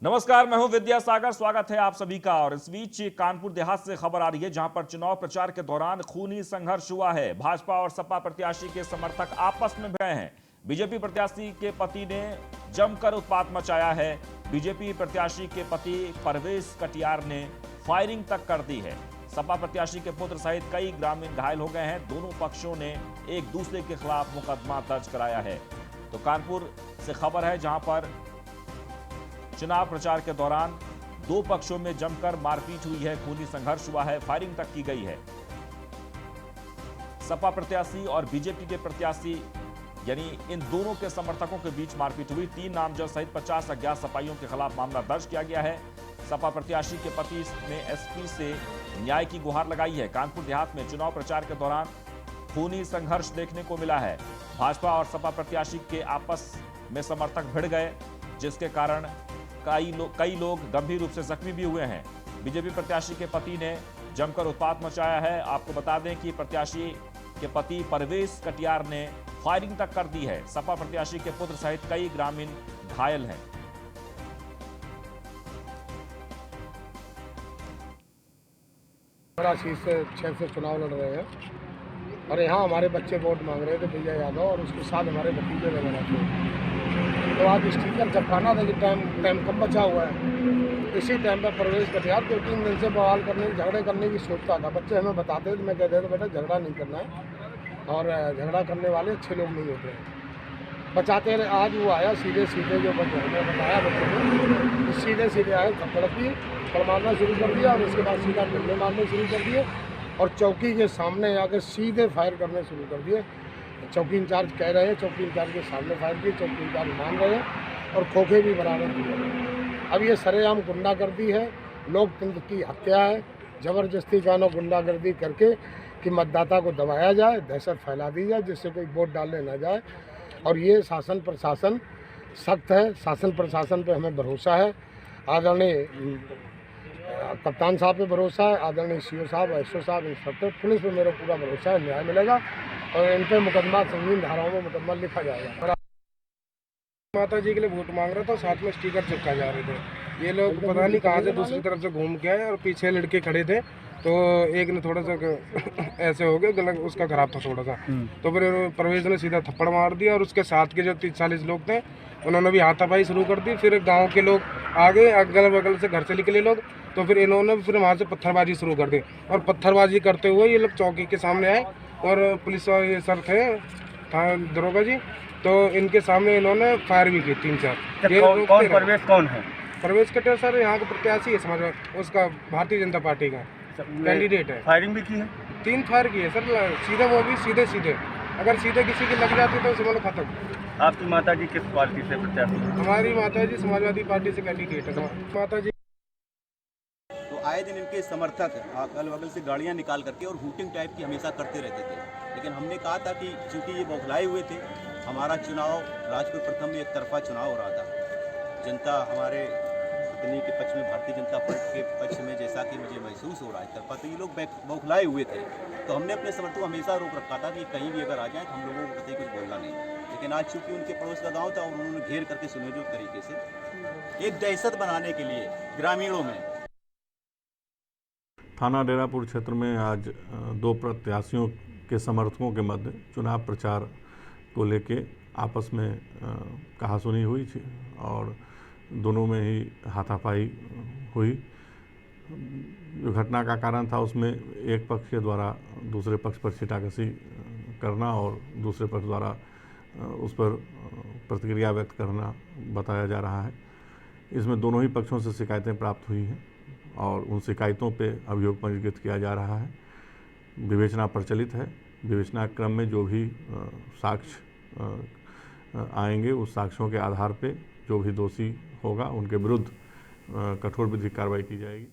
नमस्कार, मैं हूं विद्यासागर। स्वागत है आप सभी का। और इस बीच कानपुर देहात से खबर आ रही है, जहां पर चुनाव प्रचार के दौरान खूनी संघर्ष हुआ है। भाजपा और सपा प्रत्याशी के समर्थक आपस में भिड़े हैं। बीजेपी प्रत्याशी के पति ने जमकर उत्पात मचाया है। बीजेपी प्रत्याशी के पति परवेश कटियार ने फायरिंग तक कर दी है। सपा प्रत्याशी के पुत्र सहित कई ग्रामीण घायल हो गए हैं। दोनों पक्षों ने एक दूसरे के खिलाफ मुकदमा दर्ज कराया है। तो कानपुर से खबर है, जहां पर चुनाव प्रचार के दौरान दो पक्षों में जमकर मारपीट हुई है, खूनी संघर्ष हुआ है, फायरिंग तक की गई है। सपा प्रत्याशी और बीजेपी के प्रत्याशी यानी इन दोनों के समर्थकों के बीच मारपीट हुई। 3 नामजद सहित 50 अज्ञात सपाइयों के खिलाफ मामला दर्ज किया गया है। सपा प्रत्याशी के पति ने एसपी से न्याय की गुहार लगाई है। कानपुर देहात में चुनाव प्रचार के दौरान खूनी संघर्ष देखने को मिला है। भाजपा और सपा प्रत्याशी के आपस में समर्थक भिड़ गए, जिसके कारण कई लोग गंभीर रूप से जख्मी भी हुए हैं। बीजेपी प्रत्याशी के पति ने जमकर उत्पात मचाया है। आपको बता दें कि प्रत्याशी के पति परवेश कटियार ने फायरिंग तक कर दी है। सपा प्रत्याशी के पुत्र सहित कई ग्रामीण घायल हैं। बड़ा सीट से 6 से चुनाव लड़ रहे हैं और यहाँ हमारे बच्चे वोट मांग रहे थे, विजय यादव और उसके साथ हमारे भतीजे वगैरह थे। तो आज स्टिकर जपाना था कि टाइम कम बचा हुआ है। इसी टाइम पर प्रवेश कटियार 2-3 दिन से बवाल करने झगड़े करने की सोचता था। बच्चे हमें बताते थे, मैं कहते थे बेटा झगड़ा नहीं करना है और झगड़ा करने वाले अच्छे लोग नहीं होते हैं। बचाते रहे। आज वो आया सीधे जो मैंने बताया बच्चे को, सीधे आए, थप्पड़ मारना शुरू कर दिया और उसके बाद सीधा डंडे मारने शुरू कर दिए और चौकी के सामने आकर सीधे फायर करने शुरू कर दिए। चौकी इंचार्ज कह रहे हैं, चौकी इंचार्ज के सामने फायर किए, चौकी इंचार्ज मान रहे हैं और खोखे भी बरामद किए। अब ये सरेआम गुंडागर्दी है, लोकतंत्र की हत्या है। ज़बरदस्ती जानो गुंडागर्दी करके कि मतदाता को दबाया जाए, दहशत फैला दी जाए, जिससे कोई वोट डालने ना जाए। और ये शासन प्रशासन सख्त है। शासन प्रशासन पे हमें भरोसा है। आदरणीय कप्तान साहब पे भरोसा है, आदरणीय सीओ साहब, एसओ साहब, इंस्पेक्टर पुलिस पे मेरा पूरा भरोसा है। न्याय मिलेगा और इन पे मुकदमा संगीन धाराओं में मुकदमा लिखा जाएगा। माता जी के लिए वोट मांग रहा था, साथ में स्टिकर चिपका जा रहे थे। ये लोग पता नहीं कहाँ से दूसरी तरफ से घूम के आए और पीछे लड़के खड़े थे, तो एक ने थोड़ा सा ऐसे हो गया, गला उसका खराब था थोड़ा सा, तो फिर परवेज ने सीधा थप्पड़ मार दिया और उसके साथ के जो 30-40 लोग थे उन्होंने भी हाथापाई शुरू कर दी। फिर गांव के लोग आगे अगल बगल से घर से निकले लोग, तो फिर इन्होंने फिर वहाँ से पत्थरबाजी शुरू कर दी और पत्थरबाजी करते हुए ये लोग चौकी के सामने आए और पुलिस वाले सर थे दरोगा जी, तो इनके सामने इन्होंने फायर भी की 3-4। कौन परवेश कौन है? परवेश कटियार सर यहाँ का प्रत्याशी है, समझ में, उसका भारतीय जनता पार्टी का कैंडिडेट है। फायरिंग भी की है? 3 फायर किए सर, सीधे, वो भी सीधे। अगर सीधे किसी की लग जाती तो समझ लो खत्म। आपकी माता जी किस पार्टी से प्रत्याशी? हमारी माता जी समाजवादी पार्टी से कैंडिडेट है। माता जी तो आए दिन इनके समर्थक अगल बगल से गाड़ियां निकाल करके और हूटिंग टाइप की हमेशा करते रहते थे। लेकिन हमने कहा था कि चूंकि ये बौखलाए हुए थे, हमारा चुनाव राजपुर प्रथम में एक तरफा चुनाव हो रहा था। जनता हमारे पत्नी के पक्ष में, भारतीय जनता पार्टी के पक्ष में, जैसा कि मुझे महसूस हो रहा है तरफा, तो ये लोग बौखलाए हुए थे। तो हमने अपने समर्थकों को हमेशा रोक रखा था कि कहीं भी अगर आ जाए तो हम लोगों को कतई कुछ बोलना नहीं। लेकिन आज चूँकि उनके पड़ोस का गाँव था और उन्होंने घेर करके सुनियोजित तरीके से एक दहशत बनाने के लिए ग्रामीणों में। थाना डेरापुर क्षेत्र में आज 2 प्रत्याशियों के समर्थकों के मध्य चुनाव प्रचार को लेके आपस में कहासुनी हुई थी और दोनों में ही हाथापाई हुई। जो घटना का कारण था उसमें एक पक्ष के द्वारा दूसरे पक्ष पर छींटाकशी करना और दूसरे पक्ष द्वारा उस पर प्रतिक्रिया व्यक्त करना बताया जा रहा है। इसमें दोनों ही पक्षों से शिकायतें प्राप्त हुई हैं और उन शिकायतों पे अभियोग पंजीकृत किया जा रहा है। विवेचना प्रचलित है। विवेचना क्रम में जो भी साक्ष्य आएंगे उस साक्ष्यों के आधार पे जो भी दोषी होगा उनके विरुद्ध कठोर विधिक कार्रवाई की जाएगी।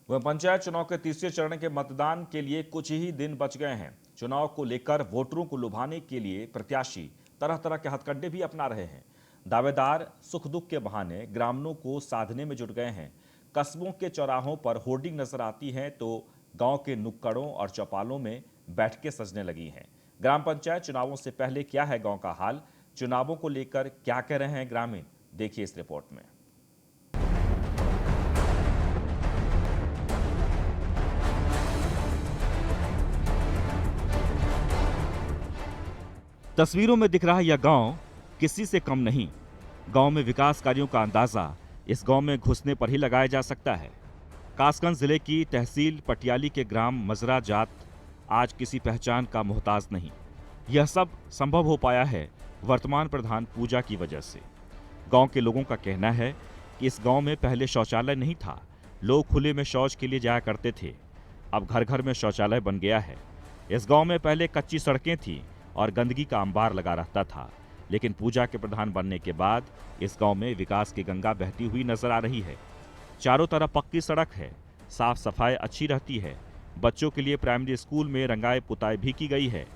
वह पंचायत चुनाव के तीसरे चरण के मतदान के लिए कुछ ही दिन बच गए हैं। चुनाव को लेकर वोटरों को लुभाने के लिए प्रत्याशी तरह तरह के हथकंडे भी अपना रहे हैं। दावेदार सुख दुख के बहाने ग्रामीणों को साधने में जुट गए हैं। कस्बों के चौराहों पर होर्डिंग नजर आती हैं तो गांव के नुक्कड़ों और चौपालों में बैठकें सजने लगी हैं। ग्राम पंचायत चुनावों से पहले क्या है गांव का हाल, चुनावों को लेकर क्या कह रहे हैं ग्रामीण, देखिए इस रिपोर्ट में। तस्वीरों में दिख रहा यह गांव किसी से कम नहीं। गांव में विकास कार्यों का अंदाजा इस गांव में घुसने पर ही लगाया जा सकता है। कासगंज जिले की तहसील पटियाली के ग्राम मजरा जात आज किसी पहचान का मोहताज नहीं। यह सब संभव हो पाया है वर्तमान प्रधान पूजा की वजह से। गांव के लोगों का कहना है कि इस गांव में पहले शौचालय नहीं था, लोग खुले में शौच के लिए जाया करते थे। अब घर घर में शौचालय बन गया है। इस गांव में पहले कच्ची सड़कें थीं और गंदगी का अंबार लगा रहता था, लेकिन पूजा के प्रधान बनने के बाद इस गांव में विकास की गंगा बहती हुई नजर आ रही है। चारों तरफ पक्की सड़क है, साफ सफाई अच्छी रहती है। बच्चों के लिए प्राइमरी स्कूल में रंगाई पुताई भी की गई है।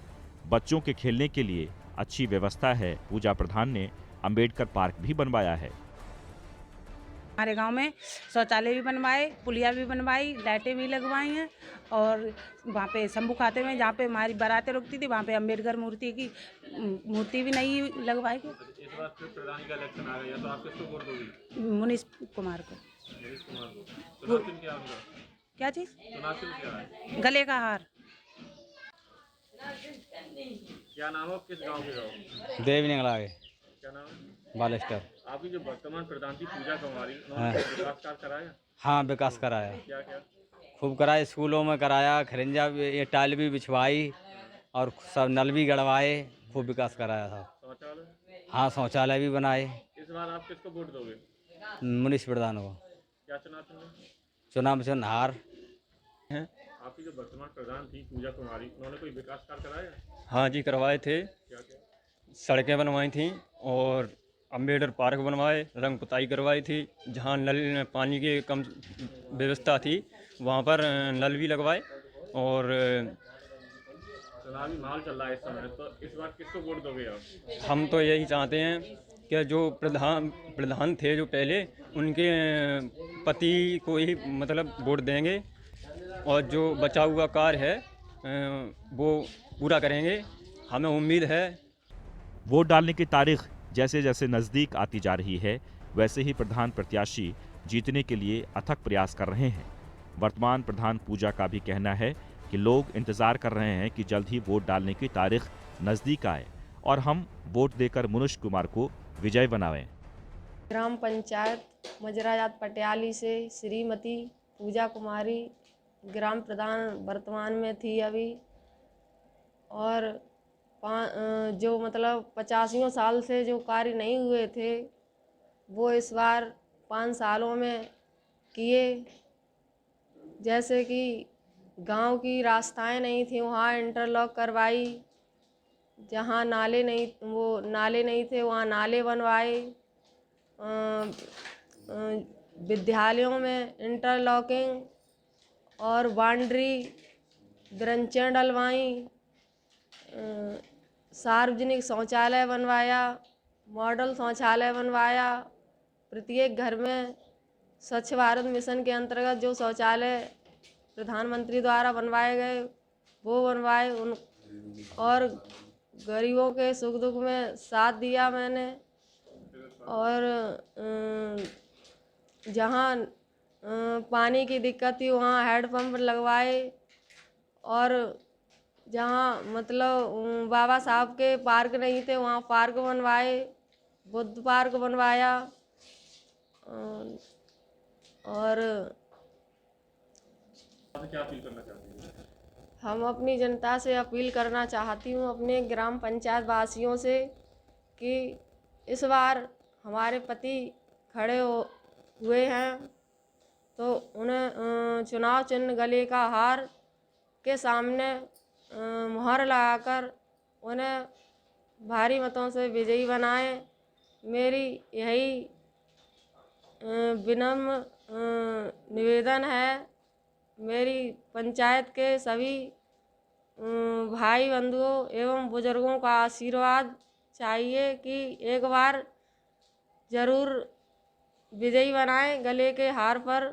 बच्चों के खेलने के लिए अच्छी व्यवस्था है। पूजा प्रधान ने अंबेडकर पार्क भी बनवाया है। हमारे गांव में शौचालय भी बनवाए, पुलिया भी बनवाई, लाइटें भी लगवाई हैं और वहाँ पे शंभू खाते में जहाँ पे हमारी बारातें रुकती थी वहाँ पे अम्बेडकर मूर्ति की मूर्ति भी नहीं लगवाई गई। इस बार फिर प्रधान का इलेक्शन आ गया तो आप किसको वोट दोगे? मुनीष कुमार को। चुनाव चिन्ह क्या होगा? क्या चीज़? चुनाव चिन्ह क्या है? गले का हार। क्या नाम है? किस गाँव के गाँव? देव निकला है क्या नाम है? बालेस्टर। आपकी जो वर्तमान प्रधान थी पूजा कुमारी, उन्होंने विकास कार्य कराया? हाँ, विकास कराया, क्या क्या? खूब कराया। स्कूलों में कराया, खरिंजा भी, ये टाइल भी बिछवाई और सब नल भी गड़वाए। खूब विकास कराया था। शौचालय? हाँ, शौचालय भी बनाए। इस बार आप किसको वोट दोगे? मुनीष प्रधान को। क्या चुनाव चिन्ह है? चुनाव चिन्ह हार। आपकी जो वर्तमान प्रधान थी पूजा कुमारी, उन्होंने कोई विकास कार्य कराया? हाँ जी, करवाए थे। क्या क्या? सड़कें बनवाई थी और अम्बेडकर पार्क बनवाए, रंग पुताई करवाई थी। जहाँ नल पानी की कम व्यवस्था थी वहाँ पर नल भी लगवाए। और चुनावी माहौल चल रहा है इस समय, तो इस बार किसको वोट दोगे आप? हम तो यही चाहते हैं कि जो प्रधान थे जो पहले, उनके पति को ही मतलब वोट देंगे और जो बचा हुआ कार्य है वो पूरा करेंगे, हमें उम्मीद है। वोट डालने की तारीख जैसे जैसे नजदीक आती जा रही है, वैसे ही प्रधान प्रत्याशी जीतने के लिए अथक प्रयास कर रहे हैं। वर्तमान प्रधान पूजा का भी कहना है कि लोग इंतजार कर रहे हैं कि जल्द ही वोट डालने की तारीख नजदीक आए और हम वोट देकर मुनीष कुमार को विजय बनावें। ग्राम पंचायत मजराजात पटियाली से श्रीमती पूजा कुमारी ग्राम प्रधान वर्तमान में थी अभी, और जो मतलब 85 साल से जो कार्य नहीं हुए थे वो इस बार 5 सालों में किए। जैसे कि गांव की रास्ताएं नहीं थी, वहाँ इंटरलॉक करवाई। जहाँ नाले नहीं थे वहाँ नाले बनवाए। विद्यालयों में इंटरलॉकिंग और बाउंड्री ब्रंचें डलवाई। सार्वजनिक शौचालय बनवाया, मॉडल शौचालय बनवाया। प्रत्येक घर में स्वच्छ भारत मिशन के अंतर्गत जो शौचालय प्रधानमंत्री द्वारा बनवाए गए वो बनवाए। और गरीबों के सुख दुख में साथ दिया मैंने। और जहाँ पानी की दिक्कत थी वहाँ हैंडपम्प लगवाए। और जहाँ मतलब बाबा साहब के पार्क नहीं थे वहाँ पार्क बनवाए, बुद्ध पार्क बनवाया। और क्या अपील करना चाहती हैं? हम अपनी जनता से अपील करना चाहती हूँ, अपने ग्राम पंचायत वासियों से, कि इस बार हमारे पति खड़े हुए हैं तो उन्हें चुनाव चिन्ह गले का हार के सामने मुहर लगाकर उन्हें भारी मतों से विजयी बनाएं। मेरी यही विनम्र निवेदन है। मेरी पंचायत के सभी भाई बंधुओं एवं बुजुर्गों का आशीर्वाद चाहिए कि एक बार ज़रूर विजयी बनाएं, गले के हार पर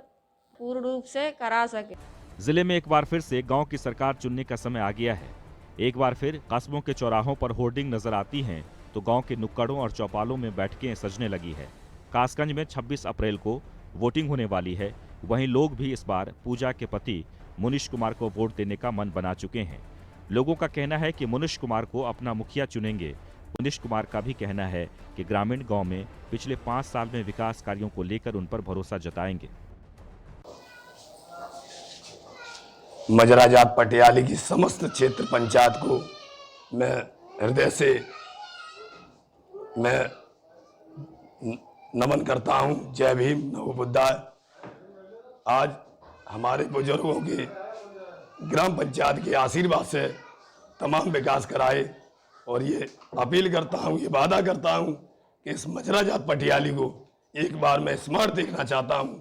पूर्ण रूप से करा सके। जिले में एक बार फिर से गांव की सरकार चुनने का समय आ गया है। एक बार फिर कस्बों के चौराहों पर होर्डिंग नजर आती हैं तो गांव के नुक्कड़ों और चौपालों में बैठकें सजने लगी है। कासगंज में 26 अप्रैल को वोटिंग होने वाली है। वहीं लोग भी इस बार पूजा के पति मुनीष कुमार को वोट देने का मन बना चुके हैं। लोगों का कहना है कि मुनीश कुमार को अपना मुखिया चुनेंगे। मुनीश कुमार का भी कहना है कि ग्रामीण गांव में पिछले 5 साल में विकास कार्यों को लेकर उन पर भरोसा जताएंगे। मजरा जात पटियाली की समस्त क्षेत्र पंचायत को मैं हृदय से मैं नमन करता हूं। जय भीम, नमो बुद्धाय। आज हमारे बुजुर्गों के ग्राम पंचायत के आशीर्वाद से तमाम विकास कराए और ये अपील करता हूं, ये वादा करता हूं कि इस मजरा जात पटियाली को एक बार मैं स्मार्ट देखना चाहता हूं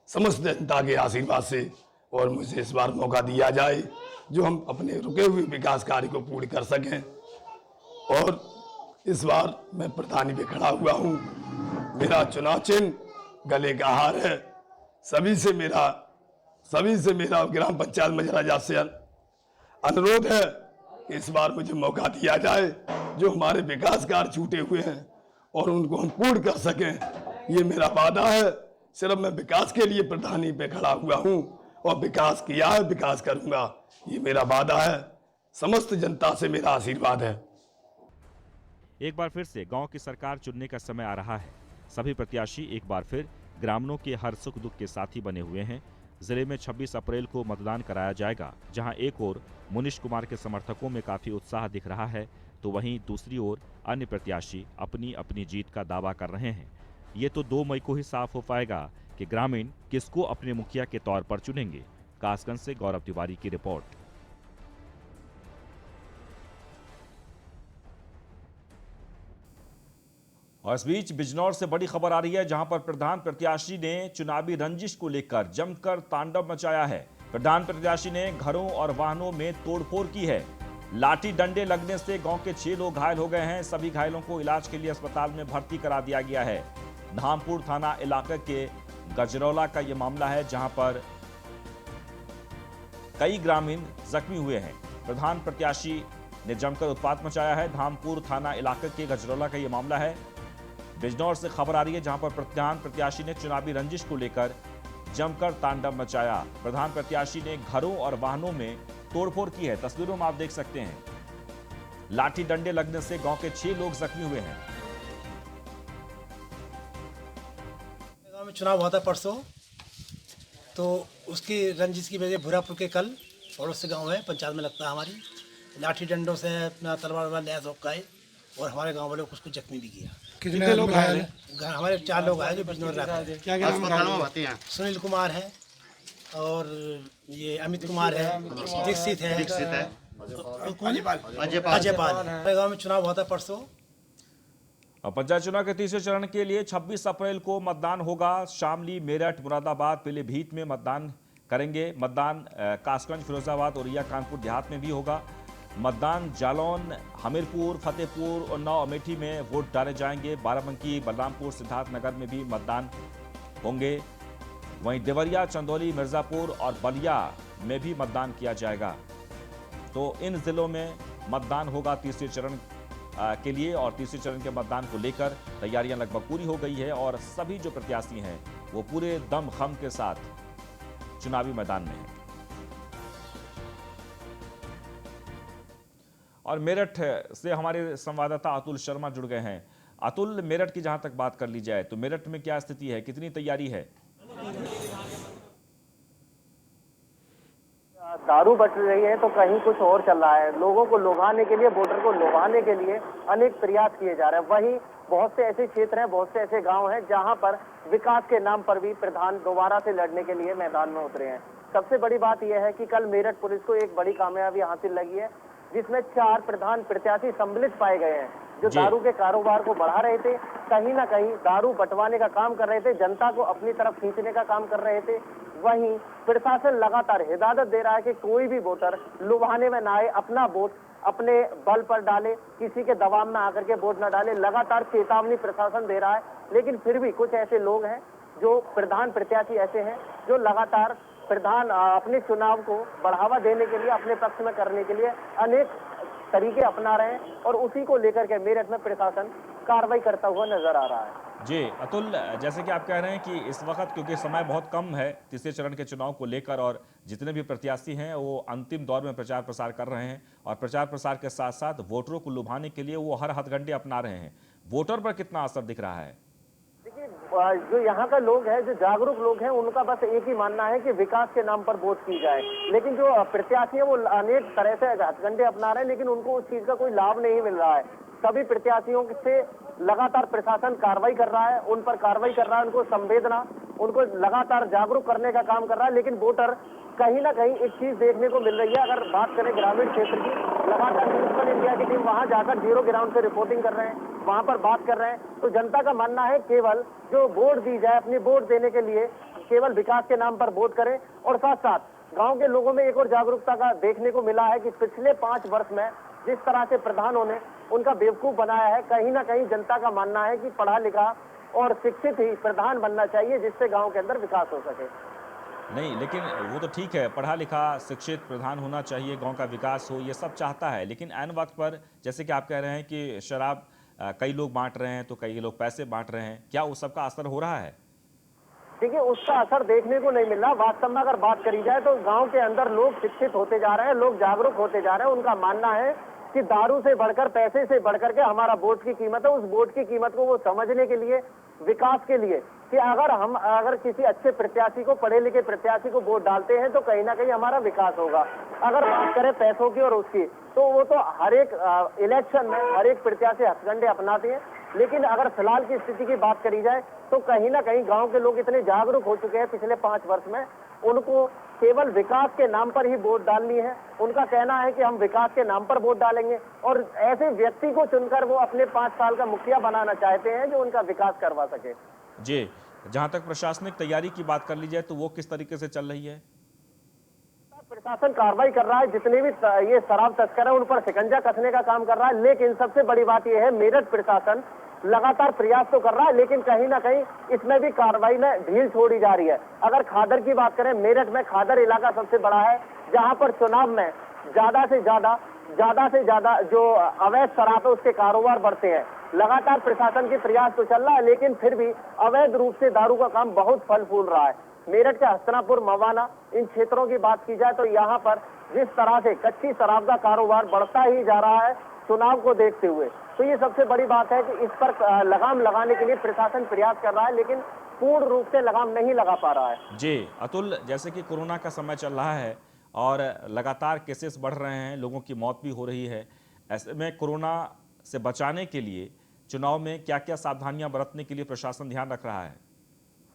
समस्त जनता के आशीर्वाद से, और मुझे इस बार मौका दिया जाए जो हम अपने रुके हुए विकास कार्य को पूर्ण कर सकें। और इस बार मैं प्रधानी पे खड़ा हुआ हूँ। मेरा चुनाव चिन्ह गले का हार है। सभी से मेरा ग्राम पंचायत मजरा जात से अनुरोध है कि इस बार मुझे मौका दिया जाए, जो हमारे विकास कार्य छूटे हुए हैं और उनको हम पूर्ण कर सकें। ये मेरा वादा है। सिर्फ मैं विकास के लिए प्रधानी पे खड़ा हुआ हूँ और विकास किया है, विकास करूंगा, ये मेरा वादा है। समस्त जनता से मेरा आशीर्वाद है। एक बार फिर से गांव की सरकार चुनने का समय आ रहा है। सभी प्रत्याशी एक बार फिर ग्रामीणों के हर सुख दुख के साथी बने हुए हैं। जिले में 26 अप्रैल को मतदान कराया जाएगा, जहां एक ओर मुनीश कुमार के समर्थकों में काफी उत्साह दिख रहा है, तो वहीं दूसरी ओर अन्य प्रत्याशी अपनी अपनी जीत का दावा कर रहे हैं। ये तो 2 मई को ही साफ हो पाएगा कि ग्रामीण किसको अपने मुखिया के तौर पर चुनेंगे। कासगंज से गौरव तिवारी की रिपोर्ट। और इस बीच बिजनौर से बड़ी खबर आ रही है, जहां पर प्रधान प्रत्याशी ने चुनावी रंजिश को लेकर जमकर तांडव मचाया है। प्रधान प्रत्याशी ने घरों और वाहनों में तोड़फोड़ की है। लाठी डंडे लगने से गांव के 6 लोग घायल हो गए हैं। सभी घायलों को इलाज के लिए अस्पताल में भर्ती करा दिया गया है। धामपुर थाना इलाके के गजरौला का यह मामला है, जहां पर कई ग्रामीण जख्मी हुए हैं। प्रधान प्रत्याशी ने जमकर उत्पात मचाया है। धामपुर थाना इलाके के गजरौला का यह मामला है। बिजनौर से खबर आ रही है, जहां पर प्रधान प्रत्याशी ने चुनावी रंजिश को लेकर जमकर तांडव मचाया। प्रधान प्रत्याशी ने घरों और वाहनों में तोड़फोड़ की है। तस्वीरों में आप देख सकते हैं, लाठी डंडे लगने से गांव के 6 लोग जख्मी हुए हैं। गांव में चुनाव हुआ था परसों, तो उसकी रंजिश की वजह भूरापुर के कल पड़ोस से गांव है, पंचायत में लगता है हमारी, लाठी डंडों से अपना तलवार वाला लैस रोकाए और हमारे गांव वालों को उसको जख्मी भी किया। कितने लोग घायल हैं? हमारे 4 लोग आए जो बिजनौर रहते हैं। क्या नाम? सुनील कुमार है और ये अमित कुमार है, दीक्षित है, अजयपाल। हमारे गाँव में चुनाव हुआ था परसों। पंचायत चुनाव के तीसरे चरण के लिए 26 अप्रैल को मतदान होगा। शामली, मेरठ, मुरादाबाद, पीलीभीत में मतदान करेंगे। मतदान कासगंज, फिरोजाबाद, औरैया, कानपुर देहात में भी होगा। मतदान जालौन, हमीरपुर, फतेहपुर, उन्नाव, अमेठी में वोट डाले जाएंगे। बाराबंकी, बलरामपुर, सिद्धार्थनगर में भी मतदान होंगे। वहीं देवरिया, चंदौली, मिर्जापुर और बलिया में भी मतदान किया जाएगा। तो इन जिलों में मतदान होगा तीसरे चरण के लिए, और तीसरे चरण के मतदान को लेकर तैयारियां लगभग पूरी हो गई है और सभी जो प्रत्याशी हैं वो पूरे दम खम के साथ चुनावी मैदान में हैं। और मेरठ से हमारे संवाददाता अतुल शर्मा जुड़ गए हैं। अतुल, मेरठ की जहां तक बात कर ली जाए तो मेरठ में क्या स्थिति है, कितनी तैयारी है? दारू बच रही है तो कहीं कुछ और चल रहा है। लोगों को लुभाने के लिए, वोटर को लुभाने के लिए अनेक प्रयास किए जा रहे हैं। वहीं बहुत से ऐसे क्षेत्र हैं, बहुत से ऐसे गांव हैं जहां पर विकास के नाम पर भी प्रधान दोबारा से लड़ने के लिए मैदान में उतरे हैं। सबसे बड़ी बात यह है कि कल मेरठ पुलिस को एक बड़ी कामयाबी हासिल लगी है, जिसमें 4 प्रधान प्रत्याशी सम्मिलित पाए गए हैं, जो दारू के कारोबार को बढ़ा रहे थे, कहीं ना कहीं दारू बंटवाने का काम कर रहे थे, जनता को अपनी तरफ खींचने का काम कर रहे थे। वहीं प्रशासन लगातार हिदायत दे रहा है कि कोई भी वोटर लुभाने में ना आए, अपना वोट अपने बल पर डाले, किसी के दबाव में आकर के वोट न डाले। लगातार चेतावनी प्रशासन दे रहा है, लेकिन फिर भी कुछ ऐसे लोग हैं जो प्रधान प्रत्याशी ऐसे हैं जो लगातार प्रधान अपने चुनाव को बढ़ावा देने के लिए, अपने पक्ष में करने के लिए अनेक तरीके अपना रहे हैं और उसी को लेकर के मेरठ में प्रशासन कार्रवाई करता हुआ नजर आ रहा है। जी अतुल, जैसे कि आप कह रहे हैं कि इस वक्त क्योंकि समय बहुत कम है तीसरे चरण के चुनाव को लेकर और जितने भी प्रत्याशी हैं वो अंतिम दौर में प्रचार प्रसार कर रहे हैं और प्रचार प्रसार के साथ साथ वोटरों को लुभाने के लिए वो हर हथकंडे अपना रहे हैं, वोटर पर कितना असर दिख रहा है? देखिए, जो यहाँ का लोग हैं, जो जागरूक लोग हैं, उनका बस एक ही मानना है कि विकास के नाम पर वोट की जाए। लेकिन जो प्रत्याशी है वो अनेक तरह से हथकंडे अपना रहे हैं, लेकिन उनको उस चीज का कोई लाभ नहीं मिल रहा है। सभी प्रत्याशियों से लगातार प्रशासन कार्रवाई कर रहा है, उन पर कार्रवाई कर रहा है, उनको संवेदना, उनको लगातार जागरूक करने का काम कर रहा है। लेकिन वोटर कहीं ना कहीं एक चीज देखने को मिल रही है, अगर बात करें ग्रामीण क्षेत्र की, लगातार न्यूज़ वन इंडिया की टीम वहां जाकर जीरो ग्राउंड से रिपोर्टिंग कर रहे हैं, वहां पर बात कर रहे हैं। तो जनता का मानना है केवल जो वोट दी जाए, अपनी वोट देने के लिए केवल विकास के नाम पर वोट करें। और साथ साथ गांव के लोगों में एक और जागरूकता का देखने को मिला है कि पिछले 5 वर्ष में जिस तरह से प्रधानों ने उनका बेवकूफ बनाया है, कहीं ना कहीं जनता का मानना है कि पढ़ा लिखा और शिक्षित ही प्रधान बनना चाहिए, जिससे गांव के अंदर विकास हो सके। नहीं, लेकिन वो तो ठीक है, पढ़ा लिखा शिक्षित प्रधान होना चाहिए, गांव का विकास हो, ये सब चाहता है। लेकिन ऐन वक्त पर जैसे कि आप कह रहे हैं कि शराब कई लोग बांट रहे हैं तो कई लोग पैसे बांट रहे हैं, क्या उस सबका असर हो रहा है? देखिए, उसका असर देखने को नहीं मिल रहा। वास्तव में अगर बात करी जाए तो गांव के अंदर लोग शिक्षित होते जा रहे हैं, लोग जागरूक होते जा रहे हैं। उनका मानना है कि दारू से बढ़कर, पैसे से बढ़कर के हमारा वोट की कीमत है। उस वोट की कीमत को वो समझने के लिए, विकास के लिए, कि अगर किसी अच्छे प्रत्याशी को, पढ़े लिखे प्रत्याशी को वोट डालते हैं तो कहीं ना कहीं हमारा विकास होगा। अगर बात करें पैसों की और उसकी, तो वो तो हर एक इलेक्शन में हर एक प्रत्याशी हथकंडे अपनाते हैं। लेकिन अगर फिलहाल की स्थिति की बात करी जाए तो कहीं ना कहीं गांव के लोग इतने जागरूक हो चुके हैं पिछले 5 वर्ष में, उनको केवल विकास के नाम पर ही वोट डालनी है। उनका कहना है कि हम विकास के नाम पर वोट डालेंगे और ऐसे व्यक्ति को चुनकर वो अपने 5 साल का मुखिया बनाना चाहते हैं जो उनका विकास करवा सके। जी, जहां तक प्रशासनिक तैयारी की बात कर ली जाए तो वो किस तरीके से चल रही है? प्रशासन कार्रवाई कर रहा है, जितने भी ये शराब तस्कर है उन पर शिकंजा कसने का काम कर रहा है। लेकिन सबसे बड़ी बात यह है, मेरठ प्रशासन लगातार प्रयास तो कर रहा है, लेकिन कहीं ना कहीं इसमें भी कार्रवाई में ढील छोड़ी जा रही है। अगर खादर की बात करें, मेरठ में खादर इलाका सबसे बड़ा है, जहां पर चुनाव में ज्यादा से ज्यादा जो अवैध शराब है उसके कारोबार बढ़ते हैं। लगातार प्रशासन के प्रयास तो चल रहा है, लेकिन फिर भी अवैध रूप से दारू का काम बहुत फल फूल रहा है। मेरठ के हस्तिनापुर, मवाना, इन क्षेत्रों की बात की जाए तो यहाँ पर जिस तरह से कच्ची शराब का कारोबार बढ़ता ही जा रहा है चुनाव को देखते हुए, तो ये सबसे बड़ी बात है कि इस पर लगाम लगाने के लिए प्रशासन प्रयास कर रहा है, लेकिन पूर्ण रूप से लगाम नहीं लगा पा रहा है। जी अतुल, जैसे कि कोरोना का समय चल रहा है और लगातार केसेस बढ़ रहे हैं, लोगों की मौत भी हो रही है, ऐसे में कोरोना से बचाने के लिए चुनाव में क्या क्या सावधानियां बरतने के लिए प्रशासन ध्यान रख रहा है?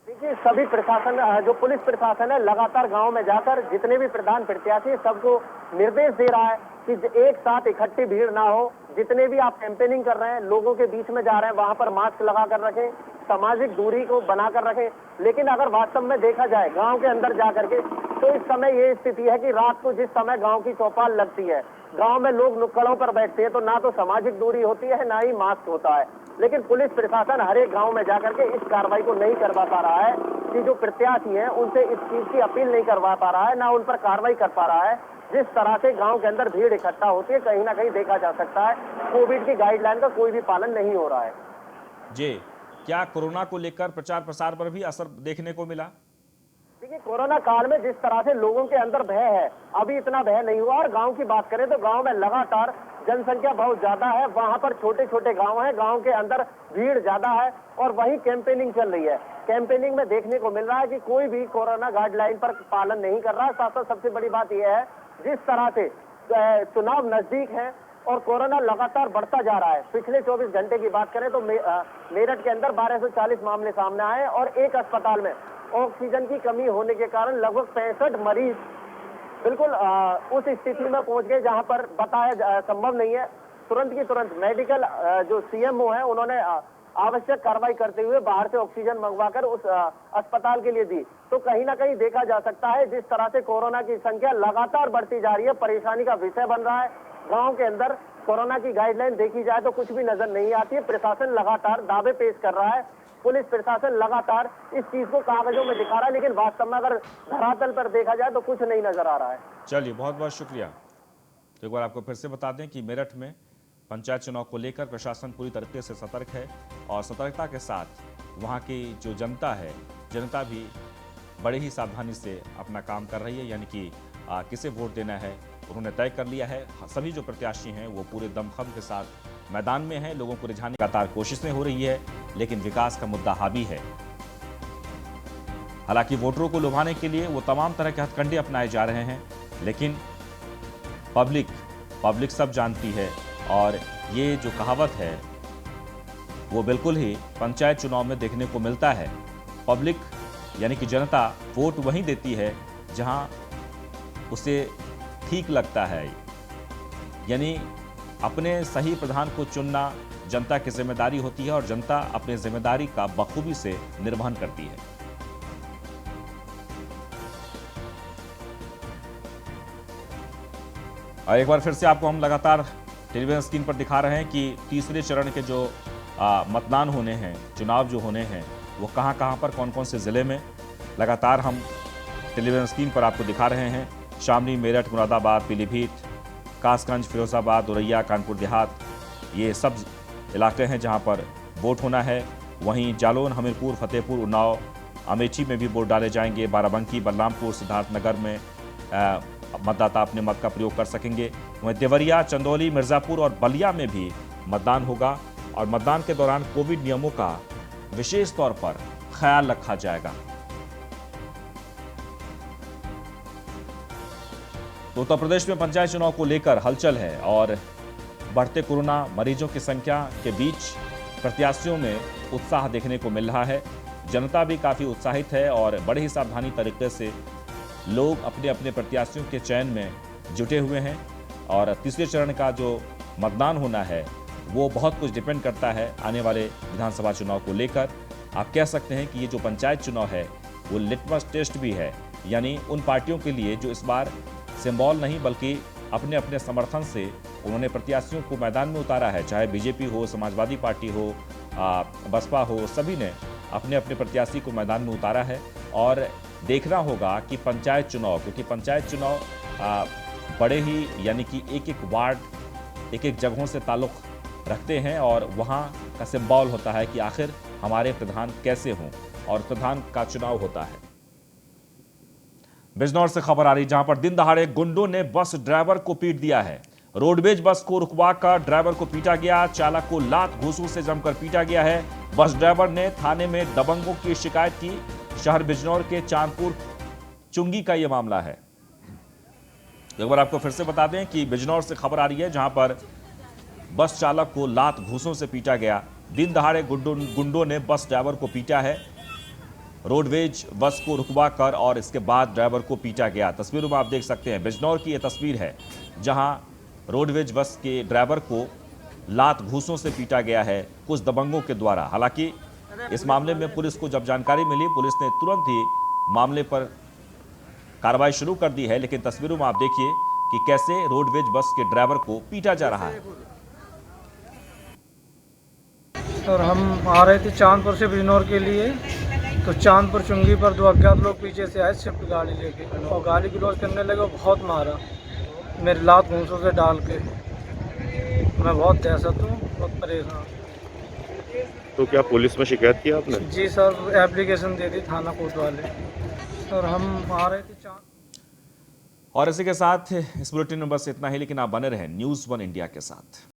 देखिए, सभी प्रशासन, जो पुलिस प्रशासन है, लगातार गांव में जाकर जितने भी प्रधान प्रत्याशी सबको निर्देश दे रहा है कि एक साथ इकट्ठी भीड़ ना हो। जितने भी आप कैंपेनिंग कर रहे हैं, लोगों के बीच में जा रहे हैं, वहां पर मास्क लगा कर रखें, सामाजिक दूरी को बनाकर रखें। लेकिन अगर वास्तव में देखा जाए गांव के अंदर जाकर के, तो इस समय ये स्थिति है कि रात को जिस समय गांव की चौपाल लगती है, गांव में लोग नुक्कड़ों पर बैठते हैं, तो ना तो सामाजिक दूरी होती है, ना ही मास्क होता है। लेकिन पुलिस प्रशासन हर एक गांव में जाकर के इस कार्रवाई को नहीं करवा पा रहा है कि जो प्रत्याशी हैं उनसे इस चीज की अपील नहीं करवा पा रहा है, ना उन पर कार्रवाई कर पा रहा है। जिस तरह से गांव के अंदर भीड़ इकट्ठा होती है, कहीं ना कहीं देखा जा सकता है कोविड की गाइडलाइन का कोई भी पालन नहीं हो रहा है। जी, क्या कोरोना को लेकर प्रचार प्रसार पर भी असर देखने को मिला? देखिए, कोरोना काल में जिस तरह से लोगों के अंदर भय है, अभी इतना भय नहीं हुआ। और गांव की बात करें तो गांव में लगातार जनसंख्या बहुत ज्यादा है, वहां पर छोटे छोटे गांव हैं, गांव के अंदर भीड़ ज्यादा है और वहीं कैंपेनिंग चल रही है। कैंपेनिंग में देखने को मिल रहा है कि कोई भी कोरोना गाइडलाइन पर पालन नहीं कर रहा है। साथ साथ सबसे बड़ी बात यह है, जिस तरह से चुनाव नजदीक है और कोरोना लगातार बढ़ता जा रहा है। पिछले 24 घंटे की बात करें तो मेरठ के अंदर 1240 मामले सामने आए और एक अस्पताल में ऑक्सीजन की कमी होने के कारण लगभग 65 मरीज बिल्कुल उस स्थिति में पहुंच गए जहां पर बताया संभव नहीं है। तुरंत की तुरंत मेडिकल जो सीएमओ है, उन्होंने आवश्यक कार्रवाई करते हुए बाहर से ऑक्सीजन मंगवाकर उस अस्पताल के लिए दी। तो कहीं ना कहीं देखा जा सकता है जिस तरह से कोरोना की संख्या लगातार बढ़ती जा रही है, परेशानी का विषय बन रहा है। गांव के अंदर कोरोना की गाइडलाइन देखी जाए तो कुछ भी नजर नहीं आती है। प्रशासन लगातार दावे पेश कर रहा है, पुलिस प्रशासन लगातार इस चीज को कागजों में दिखा रहा है, लेकिन वास्तव में अगर धरातल पर देखा जाए तो कुछ नहीं नजर आ रहा है। चलिए, बहुत बहुत शुक्रिया। तो एक बार आपको फिर से बता दें कि मेरठ में पंचायत चुनाव को लेकर प्रशासन पूरी तरीके से सतर्क है और सतर्कता के साथ वहाँ की जो जनता है, जनता भी बड़े ही सावधानी से अपना काम कर रही है, यानी कि किसे वोट देना है उन्होंने तय कर लिया है। सभी जो प्रत्याशी हैं वो पूरे दमखम के साथ मैदान में हैं, लोगों को रिझाने की लगातार कोशिशें हो रही है, लेकिन विकास का मुद्दा हावी है। हालांकि वोटरों को लुभाने के लिए वो तमाम तरह के हथकंडे अपनाए जा रहे हैं, लेकिन पब्लिक सब जानती है। और ये जो कहावत है वो बिल्कुल ही पंचायत चुनाव में देखने को मिलता है। पब्लिक यानी कि जनता वोट वहीं देती है जहां उसे ठीक लगता है, यानी अपने सही प्रधान को चुनना जनता की जिम्मेदारी होती है और जनता अपनी जिम्मेदारी का बखूबी से निर्वहन करती है। और एक बार फिर से आपको हम लगातार टेलीविजन स्क्रीन पर दिखा रहे हैं कि तीसरे चरण के जो मतदान होने हैं, चुनाव जो होने हैं, वो कहां पर, कौन कौन से ज़िले में, लगातार हम टेलीविजन स्क्रीन पर आपको दिखा रहे हैं। शामली, मेरठ, मुरादाबाद, पीलीभीत, कासगंज, फिरोजाबाद, औरैया, कानपुर देहात, ये सब इलाके हैं जहां पर वोट होना है। वहीं जालौन, हमीरपुर, फतेहपुर, उन्नाव, अमेठी में भी वोट डाले जाएंगे। बाराबंकी, बलरामपुर, सिद्धार्थनगर में मतदाता अपने मत का प्रयोग कर सकेंगे। वहीं देवरिया, चंदौली, मिर्ज़ापुर और बलिया में भी मतदान होगा और मतदान के दौरान कोविड नियमों का विशेष तौर पर ख्याल रखा जाएगा। तो उत्तर प्रदेश में पंचायत चुनाव को लेकर हलचल है और बढ़ते कोरोना मरीजों की संख्या के बीच प्रत्याशियों में उत्साह देखने को मिल रहा है। जनता भी काफ़ी उत्साहित है और बड़े ही सावधानी तरीके से लोग अपने अपने प्रत्याशियों के चयन में जुटे हुए हैं। और तीसरे चरण का जो मतदान होना है वो बहुत कुछ डिपेंड करता है आने वाले विधानसभा चुनाव को लेकर। आप कह सकते हैं कि ये जो पंचायत चुनाव है वो लिटमस टेस्ट भी है, यानी उन पार्टियों के लिए जो इस बार सिंबल नहीं बल्कि अपने अपने समर्थन से उन्होंने प्रत्याशियों को मैदान में उतारा है। चाहे बीजेपी हो, समाजवादी पार्टी हो, बसपा हो, सभी ने अपने अपने प्रत्याशी को मैदान में उतारा है। और देखना होगा कि पंचायत चुनाव, क्योंकि पंचायत चुनाव बड़े ही यानी कि एक एक वार्ड, एक एक जगहों से ताल्लुक़ रखते हैं और वहाँ का सिंबल होता है कि आखिर हमारे प्रधान कैसे हों, और प्रधान का चुनाव होता है। बिजनौर से खबर आ रही, जहां पर दिन दहाड़े गुंडों ने बस ड्राइवर को पीट दिया है। रोडवेज बस को रुकवाकर ड्राइवर को पीटा गया। चालक को लात घूंसों से जमकर पीटा गया है। बस ड्राइवर ने थाने में दबंगों की शिकायत की। शहर बिजनौर के चांदपुर चुंगी का यह मामला है। एक बार आपको फिर से बता दें कि बिजनौर से खबर आ रही है, जहां पर बस चालक को लात घूंसों से पीटा गया। दिन दहाड़े गुंडों ने बस ड्राइवर को पीटा है। रोडवेज बस को रुकवा कर और इसके बाद ड्राइवर को पीटा गया। तस्वीरों में आप देख सकते हैं, बिजनौर की यह तस्वीर है जहां रोडवेज बस के ड्राइवर को लात घूंसों से पीटा गया है कुछ दबंगों के द्वारा। हालांकि इस मामले में पुलिस को जब जानकारी मिली, पुलिस ने तुरंत ही मामले पर कार्रवाई शुरू कर दी है। लेकिन तस्वीरों में आप देखिए कि कैसे रोडवेज बस के ड्राइवर को पीटा जा रहा है। और हम आ रहे थे चांदपुर से बिजनौर के लिए, तो चांदपुर चुंगी पर दो अज्ञात लोग पीछे से आए स्विफ्ट गाड़ी लेके और गाली गलौज करने लगे और बहुत मारा, मेरे लात घूंसों से डाल के। मैं बहुत दहशत हूँ, बहुत परेशान। तो क्या पुलिस में शिकायत की आपने? जी सर, एप्लीकेशन दे दी थाना कोतवाली। और हम आ रहे थे और इसी के साथ इस बुलेटिन में बस इतना ही, लेकिन आप बने रहें न्यूज़ 1 इंडिया के साथ।